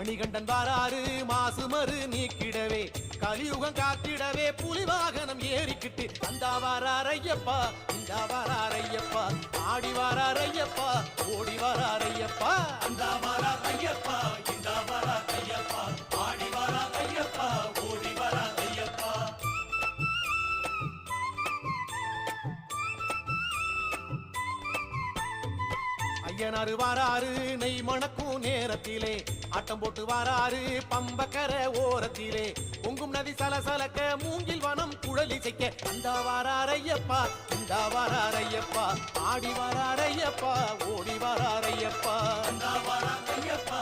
மணிகண்டன் வாராரு மாசுமறு நீக்கிடவே கலியுகம் காத்திடவே புலி வாகனம் ஏறிக்கிட்டு அந்த வாராரையப்பா இந்த வாராரையப்பா ஆடி வாராரையப்பா ஓடி வாராரையப்பா அந்த வாராரையப்பா இந்த வாராரையப்பா ஆடி வாராரையப்பா ஓடி வாராரையப்பா ஐயனாரு வாராரு நெய் மணக்கும் நேரத்திலே ஆட்டம் போட்டு வாராரு பம்பக்கர ஓரத்திலே பொங்கும் நதி சலசலக்க மூங்கில் வனம் குழலிசைக்க அந்த வாராரையப்பா இந்த வாராரையப்பா ஆடி வாராரையப்பா ஓடி வாராரையப்பா அந்த வாராரையப்பா